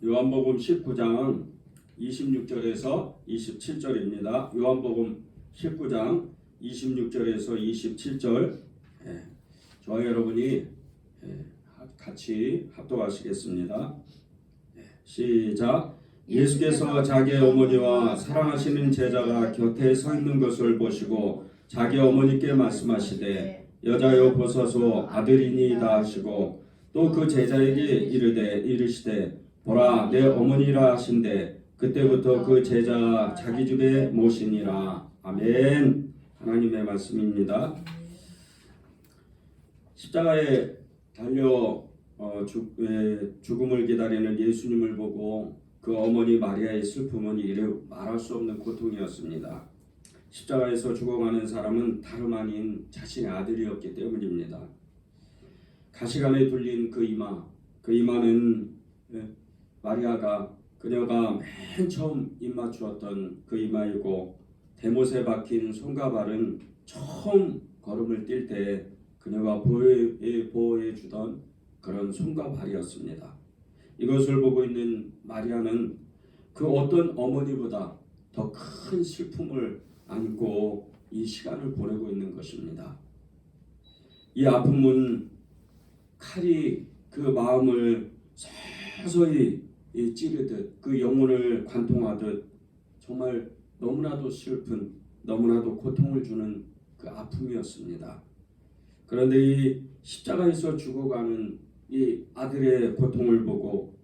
요한복음 19장 26절에서 27절입니다. 요한복음 19장 26절에서 27절. 저와 여러분이 같이 합독하시겠습니다. 시작. 예수께서 자기의 어머니와 사랑하시는 제자가 곁에 서 있는 것을 보시고 자기 어머니께 말씀하시되 여자여 보소서 아들이니이다 하시고 또 그 제자에게 이르시되 보라 내 어머니라 하신대 그때부터 그 제자가 자기 집에 모시니라. 아멘. 하나님의 말씀입니다. 십자가에 달려 죽음을 기다리는 예수님을 보고 그 어머니 마리아의 슬픔은 이래 말할 수 없는 고통이었습니다. 십자가에서 죽어가는 사람은 다름 아닌 자신의 아들이었기 때문입니다. 가시관에 둘린 그 이마는 마리아가 그녀가 맨 처음 입맞추었던 그 이마이고 대못에 박힌 손과 발은 처음 걸음을 뛸 때 그녀가 보호해 주던 그런 손과 발이었습니다. 이것을 보고 있는 마리아는 그 어떤 어머니보다 더 큰 슬픔을 안고 이 시간을 보내고 있는 것입니다. 이 아픔은 칼이 그 마음을 서서히 찌르듯 그 영혼을 관통하듯 정말 너무나도 슬픈 너무나도 고통을 주는 그 아픔이었습니다. 그런데 이 십자가에서 죽어가는 이 아들의 고통을 보고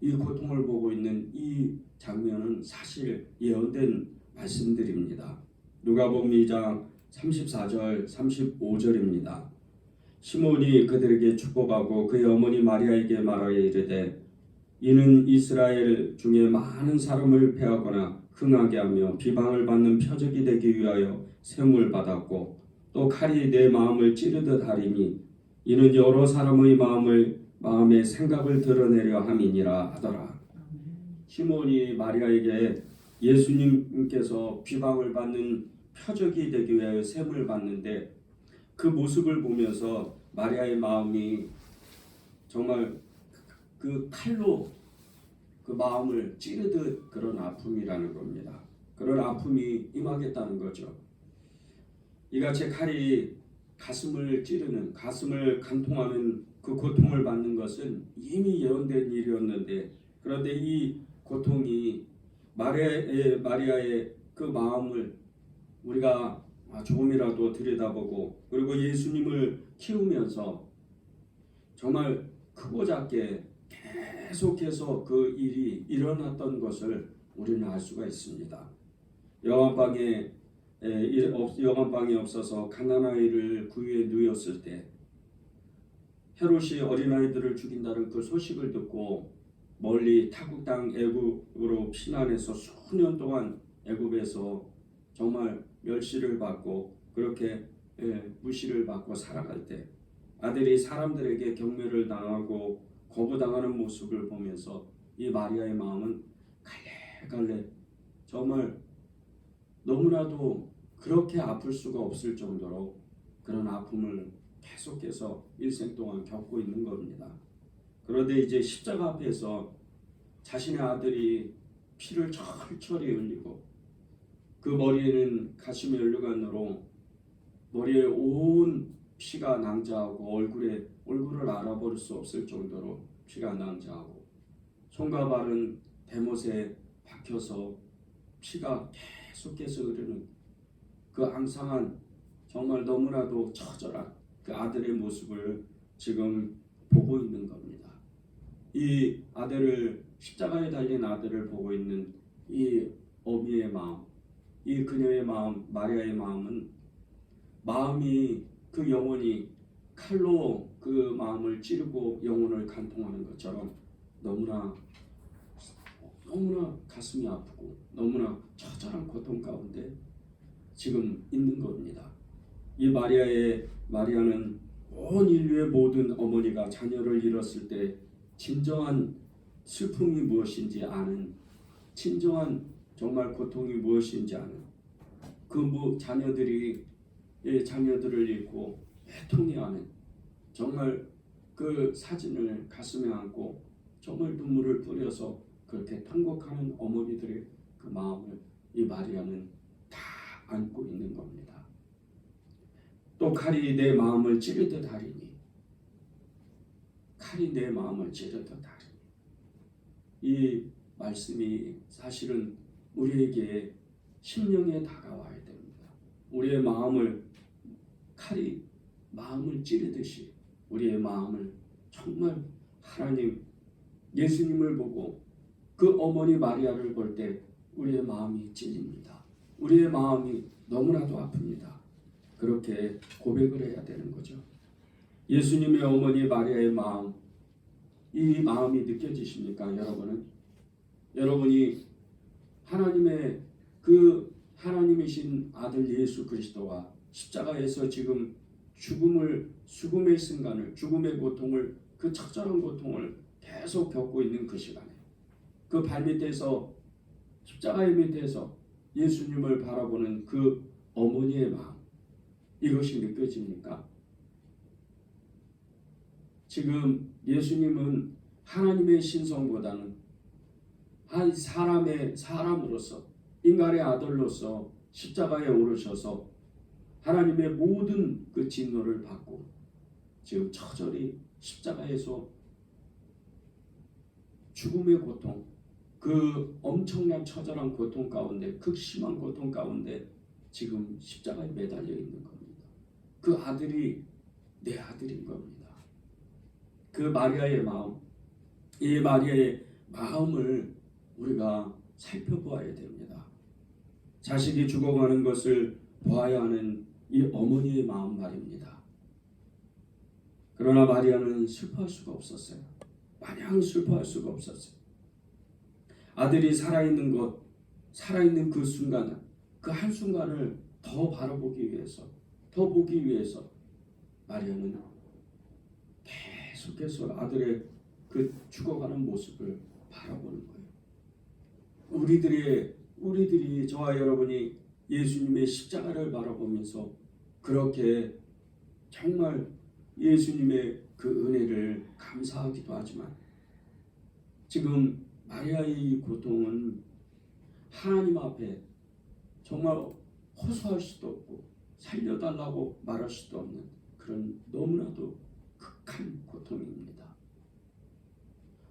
이 고통을 보고 있는 이 장면은 사실 예언된 말씀들입니다. 누가복음 2장 34절 35절입니다. 시몬이 그들에게 축복하고 그의 어머니 마리아에게 말하여 이르되 이는 이스라엘 중에 많은 사람을 패하거나 흥하게 하며 비방을 받는 표적이 되기 위하여 셈을 받았고 또 칼이 내 마음을 찌르듯 하리니 이는 여러 사람의 마음의 생각을 드러내려 함이니라 하더라. 시몬이 마리아에게 예수님께서 비방을 받는 표적이 되기 위하여 셈을 받는데 그 모습을 보면서 마리아의 마음이 정말 그 칼로 그 마음을 찌르듯 그런 아픔이라는 겁니다. 그런 아픔이 임하겠다는 거죠. 이같이 칼이 가슴을 찌르는 가슴을 간통하는 그 고통을 받는 것은 이미 예언된 일이었는데 그런데 이 고통이 마리아의 그 마음을 우리가 조금이라도 들여다보고 그리고 예수님을 키우면서 정말 크고 작게 계속해서 그 일이 일어났던 것을 우리는 알 수가 있습니다. 영안방에 없어서 가난아이를 구유에 누였을 때 헤롯이 어린아이들을 죽인다는 그 소식을 듣고 멀리 타국 땅 애굽으로 피난해서 수년 동안 애굽에서 정말 멸시를 받고 그렇게 무시를 받고 살아갈 때 아들이 사람들에게 경멸을 당하고 거부당하는 모습을 보면서 이 마리아의 마음은 갈래갈래 정말 너무나도 그렇게 아플 수가 없을 정도로 그런 아픔을 계속해서 일생 동안 겪고 있는 겁니다. 그런데 이제 십자가 앞에서 자신의 아들이 피를 철철이 흘리고 그 머리에는 가시의 연류관으로 머리에 온 피가 낭자하고 얼굴을 알아볼 수 없을 정도로 피가 낭자하고 손과 발은 대못에 박혀서 피가 계속해서 흐르는 그 앙상한 정말 너무나도 처절한 그 아들의 모습을 지금 보고 있는 겁니다. 이 아들을 십자가에 달린 아들을 보고 있는 이 어미의 마음, 이 그녀의 마음, 마리아의 마음이 그 영혼이 칼로 그 마음을 찌르고 영혼을 간통하는 것처럼 너무나 가슴이 아프고 너무나 처절한 고통 가운데 지금 있는 겁니다. 이 마리아는 온 인류의 모든 어머니가 자녀를 잃었을 때 진정한 슬픔이 무엇인지 아는 진정한 정말 고통이 무엇인지 아는 그 자녀들을 잃고 애통해하는 정말 그 사진을 가슴에 안고 정말 눈물을 뿌려서 그렇게 통곡하는 어머니들의 그 마음을 이 마리아는 다 안고 있는 겁니다. 또 칼이 내 마음을 찌르듯 하리니, 칼이 내 마음을 찌르듯 하리니, 이 말씀이 사실은 우리에게 심령에 다가와야 됩니다. 우리의 마음을 칼이 마음을 찌르듯이 우리의 마음을 정말 하나님 예수님을 보고 그 어머니 마리아를 볼 때 우리의 마음이 찔립니다. 우리의 마음이 너무나도 아픕니다. 그렇게 고백을 해야 되는 거죠. 예수님의 어머니 마리아의 마음, 이 마음이 느껴지십니까? 여러분이 하나님의 그 하나님이신 아들 예수 그리스도와 십자가에서 지금 죽음의 순간을, 죽음의 고통을, 그 처절한 고통을 계속 겪고 있는 그 시간에 그 발밑에서, 십자가의 밑에서 예수님을 바라보는 그 어머니의 마음, 이것이 느껴집니까? 지금 예수님은 하나님의 신성보다는 한 사람으로서, 인간의 아들로서 십자가에 오르셔서 하나님의 모든 그 진노를 받고 지금 처절히 십자가에서 죽음의 고통, 그 엄청난 처절한 고통 가운데, 극심한 고통 가운데 지금 십자가에 매달려 있는 겁니다. 그 아들이 내 아들인 겁니다. 그 마리아의 마음, 이 마리아의 마음을 우리가 살펴보아야 됩니다. 자식이 죽어가는 것을 보아야 하는 이 어머니의 마음 말입니다. 그러나 마리아는 슬퍼할 수가 없었어요. 마냥 슬퍼할 수가 없었어요. 아들이 살아있는 것, 살아있는 그 순간, 그 한순간을 더 바라보기 위해서, 더 보기 위해서 마리아는 계속해서 아들의 그 죽어가는 모습을 바라보는 거예요. 우리들이 저와 여러분이 예수님의 십자가를 바라보면서 그렇게 정말 예수님의 그 은혜를 감사하기도 하지만, 지금 마리아의 고통은 하나님 앞에 정말 호소할 수도 없고 살려달라고 말할 수도 없는 그런 너무나도 극한 고통입니다.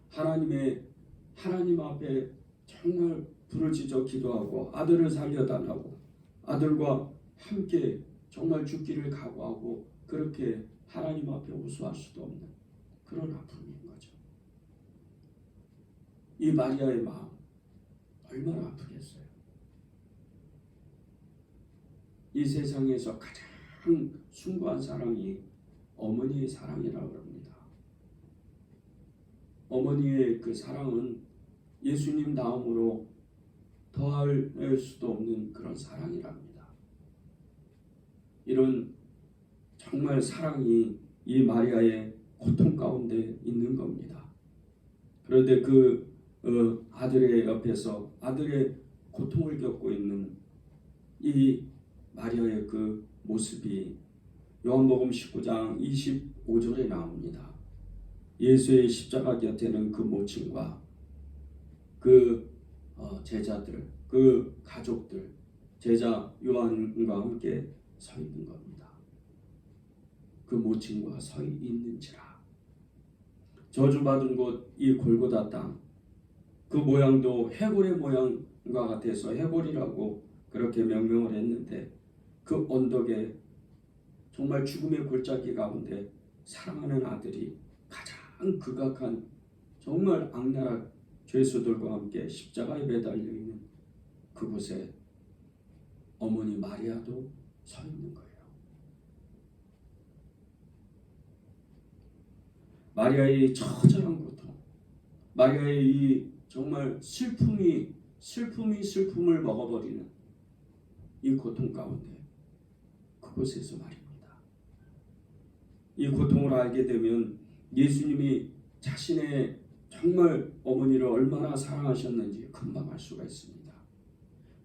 하나님 앞에 정말 부르짖어 기도하고 아들을 살려달라고, 아들과 함께 정말 죽기를 각오하고 그렇게 하나님 앞에 호소할 수도 없는 그런 아픔인 거죠. 이 마리아의 마음 얼마나 아프겠어요. 이 세상에서 가장 숭고한 사랑이 어머니의 사랑이라고 합니다. 어머니의 그 사랑은 예수님 다음으로 더할 수도 없는 그런 사랑이랍니다. 이런 정말 사랑이 이 마리아의 고통 가운데 있는 겁니다. 그런데 그 아들의 옆에서 아들의 고통을 겪고 있는 이 마리아의 그 모습이 요한복음 19장 25절에 나옵니다. 예수의 십자가 곁에는 그 모친과 그 제자들, 그 가족들, 제자 요한과 함께 서 있는 겁니다. 그 모친과 서 있는지라. 저주받은 곳 이 골고다 땅, 그 모양도 해골의 모양과 같아서 해골이라고 그렇게 명명을 했는데, 그 언덕에 정말 죽음의 골짜기 가운데 사랑하는 아들이 가장 극악한 정말 악랄한 죄수들과 함께 십자가에 매달려 있는 그곳에 어머니 마리아도 서 있는 거예요. 마리아의 처절한 고통, 마리아의 이 정말 슬픔이 슬픔을 먹어버리는 이 고통 가운데 그곳에서 말입니다. 이 고통을 알게 되면 예수님이 자신의 정말 어머니를 얼마나 사랑하셨는지 금방 알 수가 있습니다.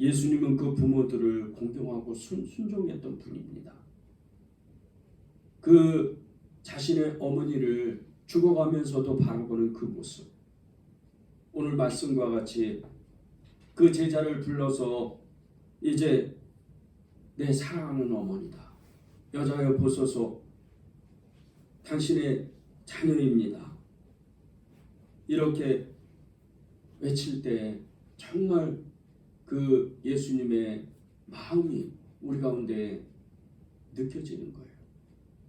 예수님은 그 부모들을 공경하고 순종했던 분입니다. 그 자신의 어머니를 죽어가면서도 바라보는 그 모습, 오늘 말씀과 같이 그 제자를 불러서 이제 내 사랑하는 어머니다. 여자여 보소서 당신의 자녀입니다. 이렇게 외칠 때 정말 그 예수님의 마음이 우리 가운데 느껴지는 거예요.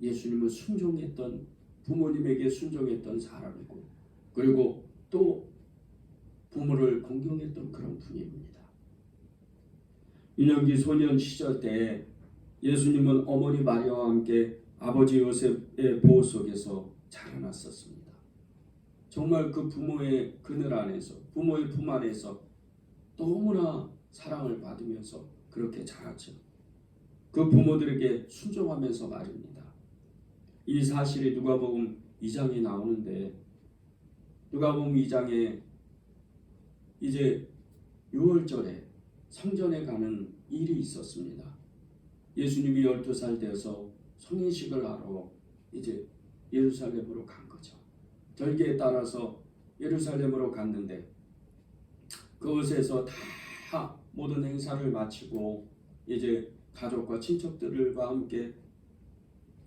예수님은 순종했던 부모님에게 순종했던 사람이고 그리고 또 부모를 공경했던 그런 분입니다. 유년기 소년 시절 때 예수님은 어머니 마리아와 함께 아버지 요셉의 보호 속에서 자라났었습니다. 정말 그 부모의 그늘 안에서 부모의 품 안에서 너무나 사랑을 받으면서 그렇게 자랐죠. 그 부모들에게 순종하면서 말입니다. 이 사실이 누가복음 2장에 나오는데 누가복음 2장에 이제 6월절에 성전에 가는 일이 있었습니다. 예수님이 12살 되어서 성인식을 하러 이제 예루살렘으로 간 거죠. 절기에 따라서 예루살렘으로 갔는데 그곳에서 다 모든 행사를 마치고 이제 가족과 친척들과 함께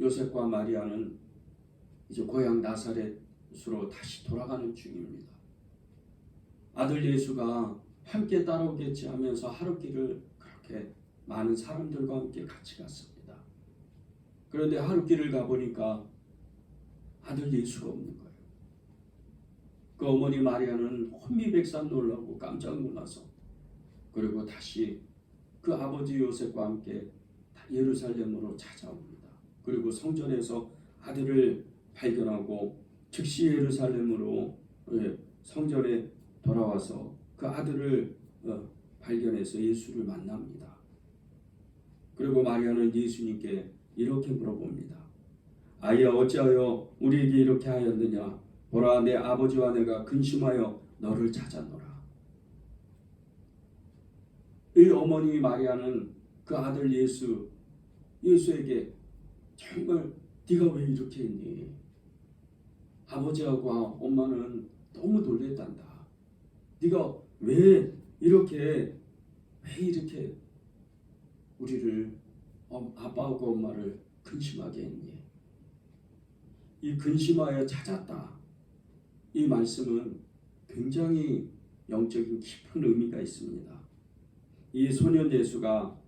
요셉과 마리아는 이제 고향 나사렛으로 다시 돌아가는 중입니다. 아들 예수가 함께 따라오겠지 하면서 하룻길을 그렇게 많은 사람들과 함께 같이 갔습니다. 그런데 하룻길을 가보니까 아들 예수가 없는 거예요. 그 어머니 마리아는 혼미백산 놀라고 깜짝 놀라서 그리고 다시 그 아버지 요셉과 함께 예루살렘으로 찾아옵니다. 그리고 성전에서 아들을 발견하고 즉시 예루살렘으로 성전에 돌아와서 그 아들을 발견해서 예수를 만납니다. 그리고 마리아는 예수님께 이렇게 물어봅니다. 아이야 어찌하여 우리에게 이렇게 하였느냐? 보라 내 아버지와 내가 근심하여 너를 찾았노라. 이 어머니 마리아는 그 아들 예수에게 정말 네가 왜 이렇게 했니? 아버지하고 엄마는 너무 놀랬단다. 네가 왜 이렇게 우리를 아빠하고 엄마를 근심하게 했니? 이 근심하여 찾았다. 이 말씀은 굉장히 영적인 깊은 의미가 있습니다. 이 소년 예수가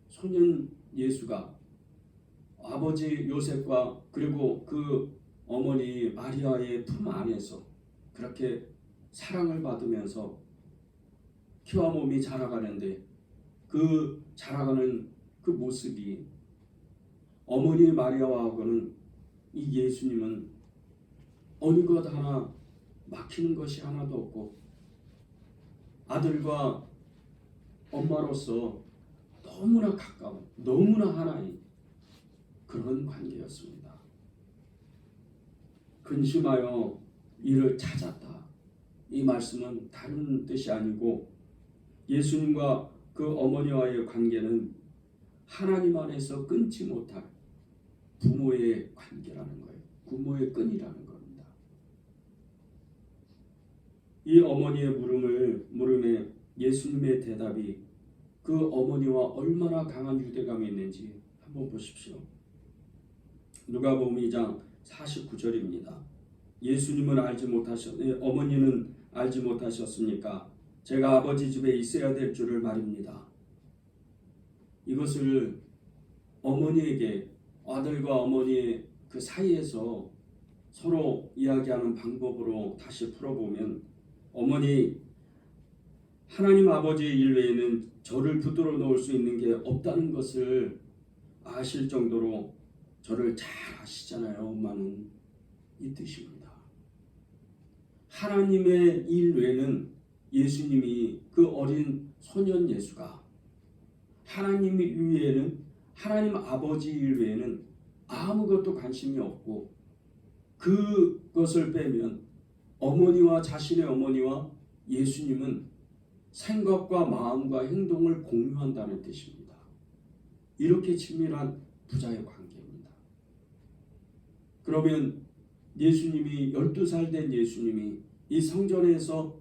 소년 예수가 아버지 요셉과 그리고 그 어머니 마리아의 품 안에서 그렇게 사랑을 받으면서 피와 몸이 자라가는데 그 자라가는 그 모습이 어머니 마리아와하고는 이 예수님은 어느 것 하나 막히는 것이 하나도 없고 아들과 엄마로서 너무나 가까운 너무나 하나인 그런 관계였습니다. 근심하여 이를 찾았다. 이 말씀은 다른 뜻이 아니고 예수님과 그 어머니와의 관계는 하나님 안에서 끊지 못할 부모의 관계라는 거예요. 부모의 끈이라는 겁니다. 이 어머니의 물음에 예수님의 대답이 그 어머니와 얼마나 강한 유대감이 있는지 한번 보십시오. 누가복음 2장 49절입니다. 예수님은 어머니는 알지 못하셨습니까? 제가 아버지 집에 있어야 될 줄을 말입니다. 이것을 어머니에게 아들과 어머니의 그 사이에서 서로 이야기하는 방법으로 다시 풀어보면 어머니 하나님 아버지의 일 외에는 저를 붙들어 놓을 수 있는 게 없다는 것을 아실 정도로 저를 잘 아시잖아요. 엄마는 이 뜻입니다. 하나님의 일 외에는 예수님이 그 어린 소년 예수가 하나님 위에는 하나님 아버지 일 외에는 아무것도 관심이 없고 그것을 빼면 자신의 어머니와 예수님은 생각과 마음과 행동을 공유한다는 뜻입니다. 이렇게 친밀한 부자의 관계입니다. 그러면 예수님이 12살 된 예수님이 이 성전에서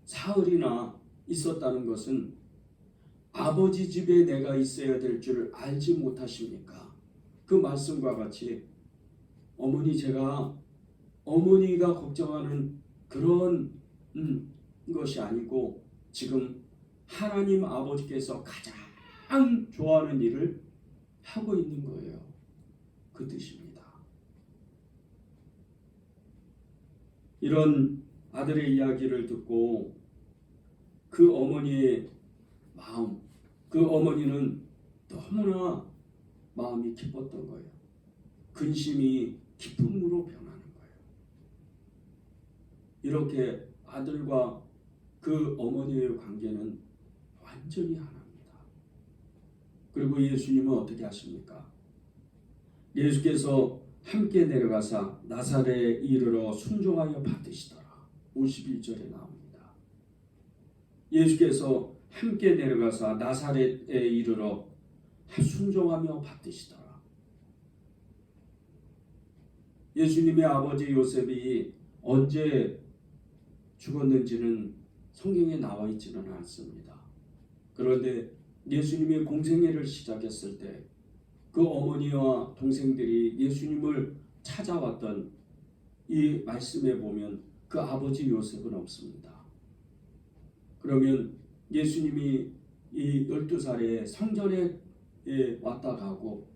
사흘이나 있었다는 것은 아버지 집에 내가 있어야 될 줄 알지 못하십니까? 그 말씀과 같이 어머니가 걱정하는 그런 것이 아니고 지금 하나님 아버지께서 가장 좋아하는 일을 하고 있는 거예요. 그 뜻입니다. 이런 아들의 이야기를 듣고 그 어머니의 마음, 그 어머니는 너무나 마음이 기뻤던 거예요. 근심이 기쁨으로 변하는 거예요. 이렇게 아들과 그 어머니의 관계는 완전히 하나입니다. 그리고 예수님은 어떻게 하십니까? 예수께서 함께 내려가사 나사렛에 이르러 순종하여 받으시더라. 51절에 나옵니다. 예수께서 함께 내려가사 나사렛에 이르러 순종하며 받으시더라. 예수님의 아버지 요셉이 언제 죽었는지는 성경에 나와 있지는 않습니다. 그런데 예수님이 공생애를 시작했을 때 그 어머니와 동생들이 예수님을 찾아왔던 이 말씀에 보면 그 아버지 요셉은 없습니다. 그러면 예수님이 이 12살에 성전에 왔다 가고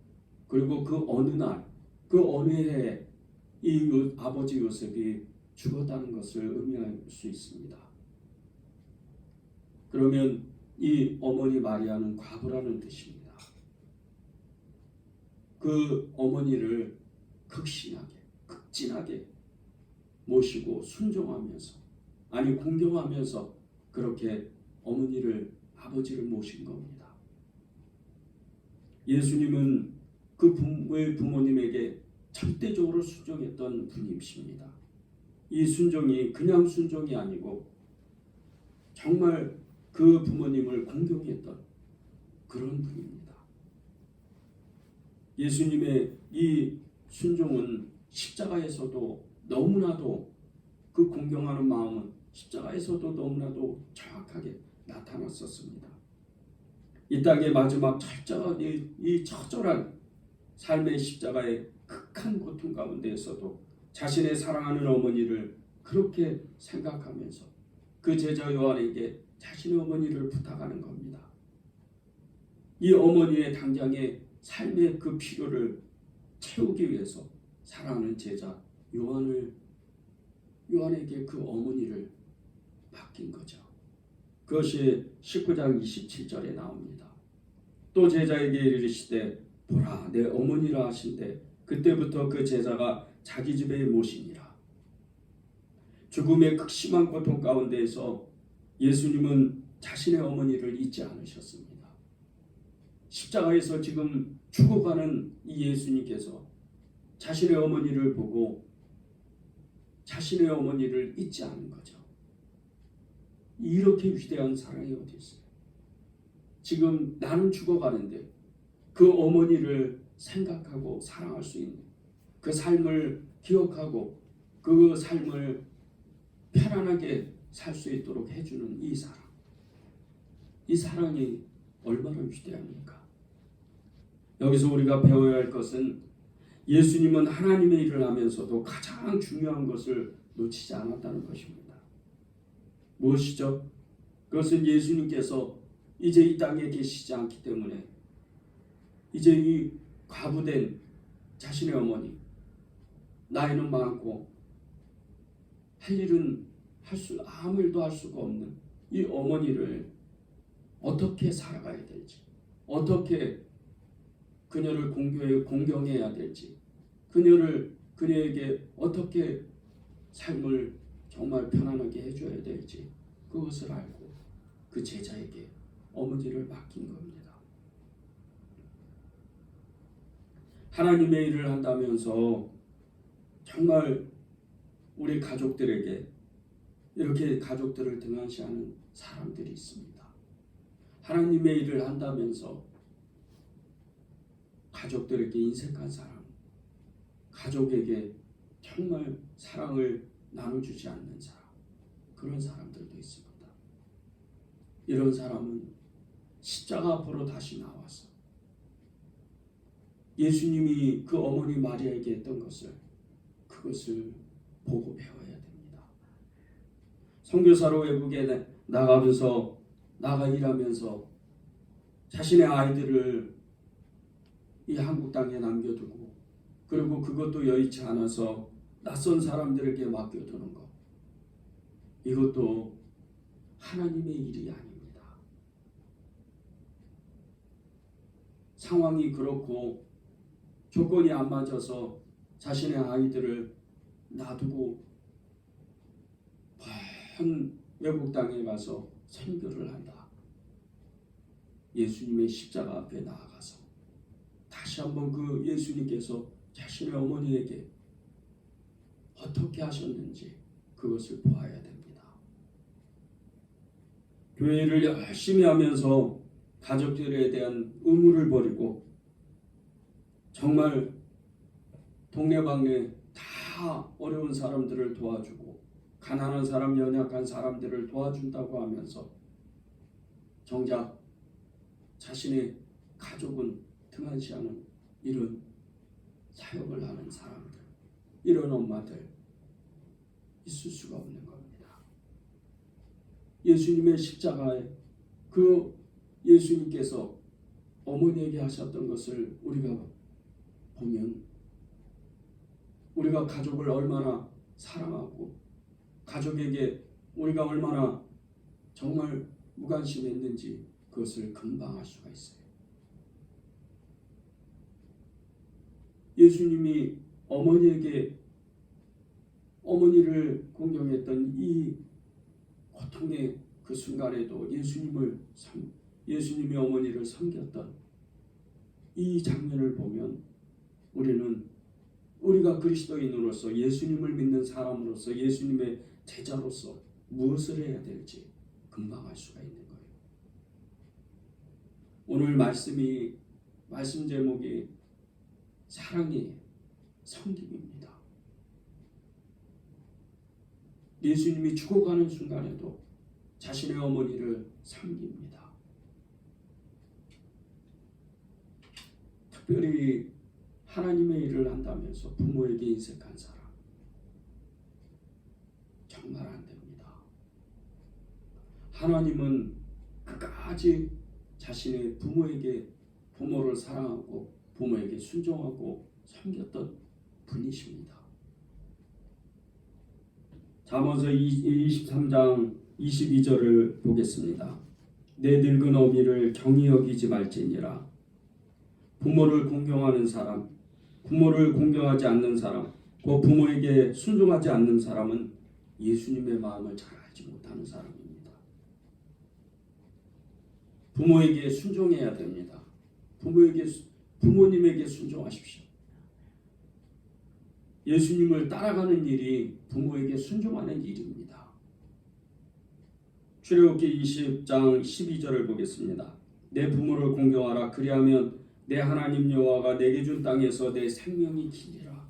그리고 그 어느 날, 그 어느 해에 이 아버지 요셉이 죽었다는 것을 의미할 수 있습니다. 그러면 이 어머니 마리아는 과부라는 뜻입니다. 그 어머니를 극진하게 모시고 순종하면서 공경하면서 그렇게 아버지를 모신 겁니다. 예수님은 그 부모님에게 절대적으로 순종했던 분이십니다. 이 순종이 그냥 순종이 아니고 정말 그 부모님을 공경했던 그런 분입니다. 예수님의 이 순종은 십자가에서도 너무나도 그 공경하는 마음은 십자가에서도 너무나도 정확하게 나타났었습니다. 이 땅의 마지막 처절한 삶의 십자가의 극한 고통 가운데에서도 자신의 사랑하는 어머니를 그렇게 생각하면서 그 제자 요한에게 자신의 어머니를 부탁하는 겁니다. 이 어머니의 당장의 삶의 그 필요를 채우기 위해서 사랑하는 제자 요한에게 그 어머니를 맡긴 거죠. 그것이 19장 27절에 나옵니다. 또 제자에게 이르시되 보라 내 어머니라 하신대 그때부터 그 제자가 자기 집에 모시니라. 죽음의 극심한 고통 가운데에서 예수님은 자신의 어머니를 잊지 않으셨습니다. 십자가에서 지금 죽어가는 이 예수님께서 자신의 어머니를 보고 자신의 어머니를 잊지 않은 거죠. 이렇게 위대한 사랑이 어디 있어요? 지금 나는 죽어가는데 그 어머니를 생각하고 사랑할 수 있는 그 삶을 기억하고 그 삶을 편안하게 살 수 있도록 해주는 이 사랑. 이 사랑이 얼마나 위대합니까? 여기서 우리가 배워야 할 것은 예수님은 하나님의 일을 하면서도 가장 중요한 것을 놓치지 않았다는 것입니다. 무엇이죠? 그것은 예수님께서 이제 이 땅에 계시지 않기 때문에 이제 이 과부된 자신의 어머니, 나이는 많고 할 일은 아무 일도 할 수가 없는 이 어머니를 어떻게 살아가야 될지, 어떻게 그녀를 공경해야 될지, 그녀에게 어떻게 삶을 정말 편안하게 해줘야 될지 그것을 알고 그 제자에게 어머니를 맡긴 겁니다. 하나님의 일을 한다면서 정말 우리 가족들에게 이렇게 가족들을 등한시하는 사람들이 있습니다. 하나님의 일을 한다면서 가족들에게 인색한 사람, 가족에게 정말 사랑을 나눠주지 않는 사람, 그런 사람들도 있습니다. 이런 사람은 십자가 앞으로 다시 나와서 예수님이 그 어머니 마리아에게 했던 것을, 그것을 보고 배워야 됩니다. 선교사로 외국에 나가면서 일하면서 자신의 아이들을 이 한국 땅에 남겨두고, 그리고 그것도 여의치 않아서 낯선 사람들에게 맡겨두는 것, 이것도 하나님의 일이 아닙니다. 상황이 그렇고 조건이 안 맞아서 자신의 아이들을 놔두고 먼 외국 땅에 가서 선교를 한다. 예수님의 십자가 앞에 나아가서 다시 한번 그 예수님께서 자신의 어머니에게 어떻게 하셨는지 그것을 보아야 됩니다. 교회를 열심히 하면서 가족들에 대한 의무를 버리고 정말 동네방네 다 어려운 사람들을 도와주고 가난한 사람, 연약한 사람들을 도와준다고 하면서 정작 자신의 가족은 등한시하는 이런 사역을 하는 사람들, 이런 엄마들 있을 수가 없는 겁니다. 예수님의 십자가에 그 예수님께서 어머니에게 하셨던 것을 우리가 보면, 우리가 가족을 얼마나 사랑하고 가족에게 우리가 얼마나 정말 무관심했는지 그것을 금방 알 수가 있어요. 예수님이 어머니를 공경했던 이 고통의 그 순간에도 예수님의 어머니를 섬겼던 이 장면을 보면 우리가 그리스도인으로서, 예수님을 믿는 사람으로서, 예수님의 제자로서 무엇을 해야 될지 금방 알 수가 있는 거예요. 오늘 말씀 제목이 사랑이 섬김입니다. 예수님이 죽어가는 순간에도 자신의 어머니를 섬깁니다. 특별히 하나님의 일을 한다면서 부모에게 인색한 사람, 정말 안 됩니다. 하나님은 끝까지 자신의 부모를 사랑하고 부모에게 순종하고 섬겼던 분이십니다. 잠언서 23장 22절을 보겠습니다. 내 늙은 어미를 경히 여기지 말지니라. 부모를 공경하는 사람, 부모를 공경하지 않는 사람, 그 부모에게 순종하지 않는 사람은 예수님의 마음을 잘 알지 못하는 사람입니다. 부모에게 순종해야 됩니다. 부모님에게 순종하십시오. 예수님을 따라가는 일이 부모에게 순종하는 일입니다. 출애굽기 20장 12절을 보겠습니다. 내 부모를 공경하라. 그리하면 내 하나님 여호와가 내게 준 땅에서 내 생명이 기리라.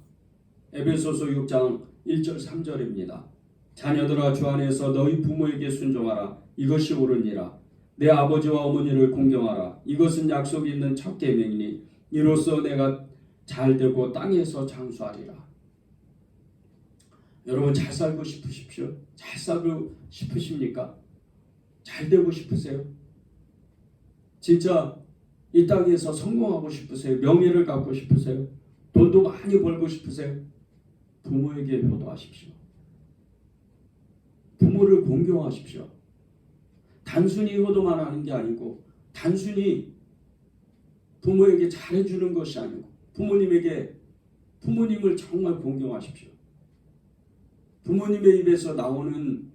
에베소서 6장 1절 3절입니다. 자녀들아, 주 안에서 너희 부모에게 순종하라. 이것이 옳으니라. 내 아버지와 어머니를 공경하라. 이것은 약속이 있는 첫 계명이니 이로써 내가 잘되고 땅에서 장수하리라. 여러분, 잘 살고 싶으십시오? 잘 살고 싶으십니까? 잘 되고 싶으세요? 진짜 이 땅에서 성공하고 싶으세요? 명예를 갖고 싶으세요? 돈도 많이 벌고 싶으세요? 부모에게 효도하십시오. 부모를 공경하십시오. 단순히 효도만 하는 게 아니고, 단순히 부모에게 잘해주는 것이 아니고, 부모님을 정말 공경하십시오. 부모님의 입에서 나오는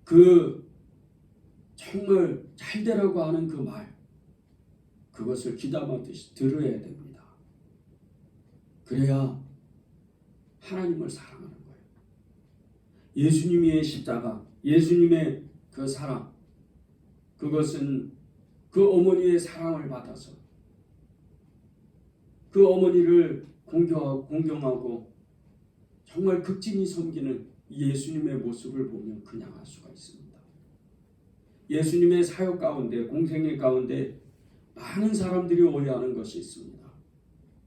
그 정말 잘되라고 하는 그 말, 그것을 귀담아듯이 들어야 됩니다. 그래야 하나님을 사랑하는 거예요. 예수님의 십자가, 예수님의 그 사랑, 그것은 그 어머니의 사랑을 받아서 그 어머니를 공경하고 정말 극진히 섬기는 예수님의 모습을 보면 그냥 알 수가 있습니다. 예수님의 사역 가운데, 공생애 가운데 많은 사람들이 오해하는 것이 있습니다.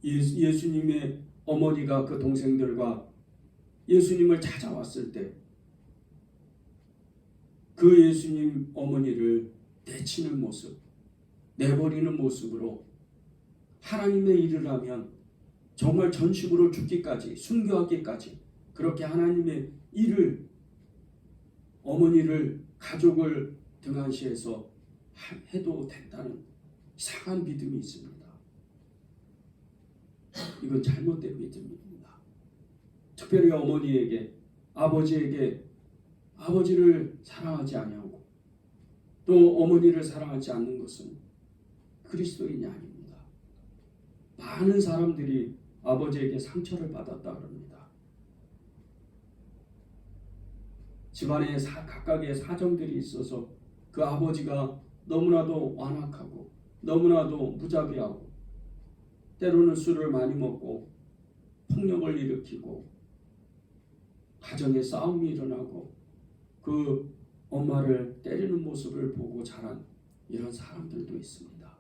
예수님의 어머니가 그 동생들과 예수님을 찾아왔을 때 그 예수님 어머니를 내치는 모습, 내버리는 모습으로 하나님의 일을 하면 정말 전식으로 죽기까지, 순교하기까지 그렇게 하나님의 일을, 어머니를, 가족을 등한시해서 해도 된다는 이상한 믿음이 있습니다. 이건 잘못된 믿음입니다. 특별히 어머니에게, 아버지에게 아버지를 사랑하지 아니하고 또 어머니를 사랑하지 않는 것은 그리스도인이 아닙니다. 많은 사람들이 아버지에게 상처를 받았다 그럽니다. 집안에 각각의 사정들이 있어서 그 아버지가 너무나도 완악하고 너무나도 무자비하고 때로는 술을 많이 먹고 폭력을 일으키고 가정에 싸움이 일어나고 그 엄마를 때리는 모습을 보고 자란 이런 사람들도 있습니다.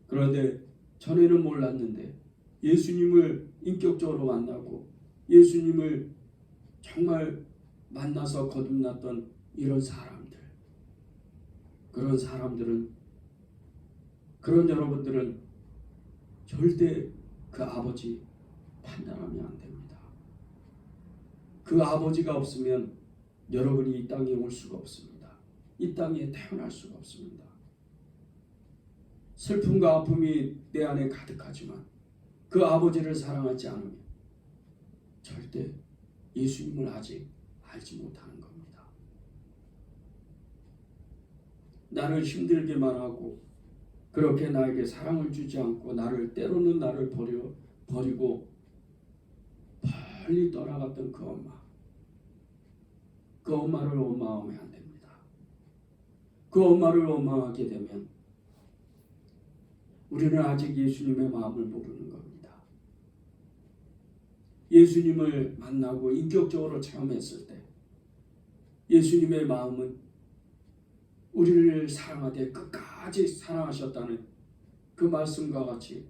그런데 전에는 몰랐는데 예수님을 인격적으로 만나고 예수님을 정말 만나서 거듭났던 이런 사람들, 그런 사람들은, 그런 여러분들은 절대 그 아버지 판단하면 안 됩니다. 그 아버지가 없으면 여러분이 이 땅에 올 수가 없습니다. 이 땅에 태어날 수가 없습니다. 슬픔과 아픔이 내 안에 가득하지만 그 아버지를 사랑하지 않으면 절대 예수님을 아직 알지 못하는 겁니다. 나를 힘들게만 하고 그렇게 나에게 사랑을 주지 않고 때로는 나를 버리고 멀리 떠나갔던 그 엄마, 그 엄마를 원망하면 안 됩니다. 그 엄마를 원망하게 되면 우리는 아직 예수님의 마음을 모르는 겁니다. 예수님을 만나고 인격적으로 체험했을 때 예수님의 마음은 우리를 사랑하되 끝까지 사랑하셨다는 그 말씀과 같이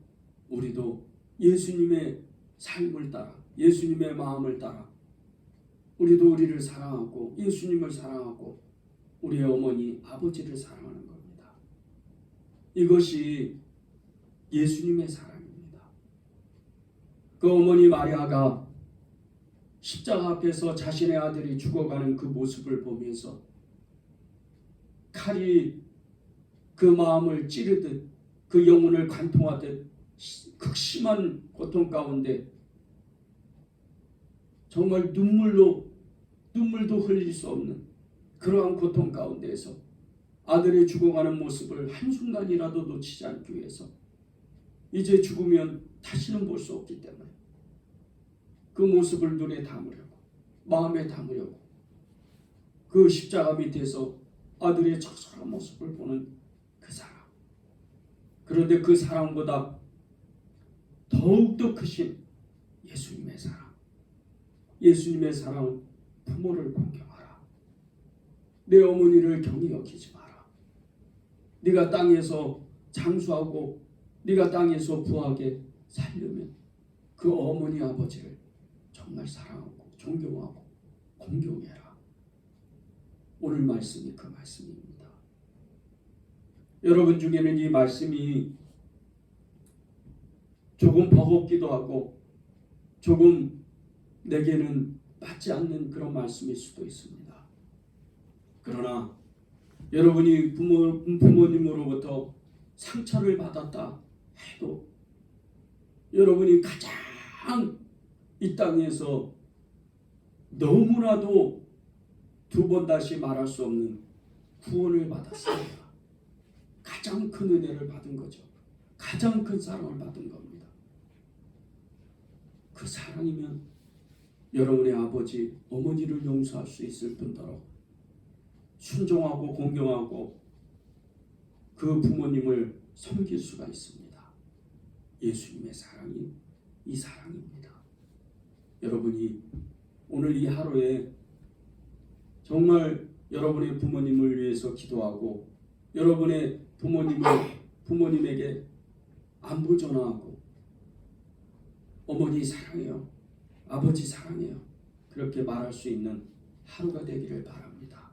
우리도 예수님의 삶을 따라, 예수님의 마음을 따라 우리도 우리를 사랑하고 예수님을 사랑하고 우리의 어머니, 아버지를 사랑하는 겁니다. 이것이 예수님의 사랑입니다. 그 어머니 마리아가 십자가 앞에서 자신의 아들이 죽어가는 그 모습을 보면서 칼이 그 마음을 찌르듯 그 영혼을 관통하듯 극심한 고통 가운데 정말 눈물도 흘릴 수 없는 그러한 고통 가운데에서 아들이 죽어가는 모습을 한순간이라도 놓치지 않기 위해서 이제 죽으면 다시는 볼 수 없기 때문에 그 모습을 눈에 담으려고, 마음에 담으려고 그 십자가 밑에서 아들의 처절한 모습을 보는 그 사랑. 그런데 그 사랑보다 더욱더 크신 예수님의 사랑. 예수님의 사랑은 부모를 공경하라. 내 어머니를 경히 여기지 마라. 네가 땅에서 장수하고 네가 땅에서 부하게 살려면 그 어머니 아버지를 정말 사랑하고 존경하고 공경해라. 오늘 말씀이 그 말씀입니다. 여러분 중에는 이 말씀이 조금 버겁기도 하고 조금 내게는 맞지 않는 그런 말씀일 수도 있습니다. 그러나 여러분이 부모님으로부터 상처를 받았다 해도 여러분이 가장 이 땅에서 너무나도 두 번 다시 말할 수 없는 구원을 받았습니다. 가장 큰 은혜를 받은 거죠. 가장 큰 사랑을 받은 겁니다. 그 사랑이면 여러분의 아버지, 어머니를 용서할 수 있을 뿐더러 순종하고 공경하고 그 부모님을 섬길 수가 있습니다. 예수님의 사랑이 이 사랑입니다. 여러분이 오늘 이 하루에 정말 여러분의 부모님을 위해서 기도하고 여러분의 부모님에게 안부 전화하고 어머니 사랑해요, 아버지 사랑해요 그렇게 말할 수 있는 하루가 되기를 바랍니다.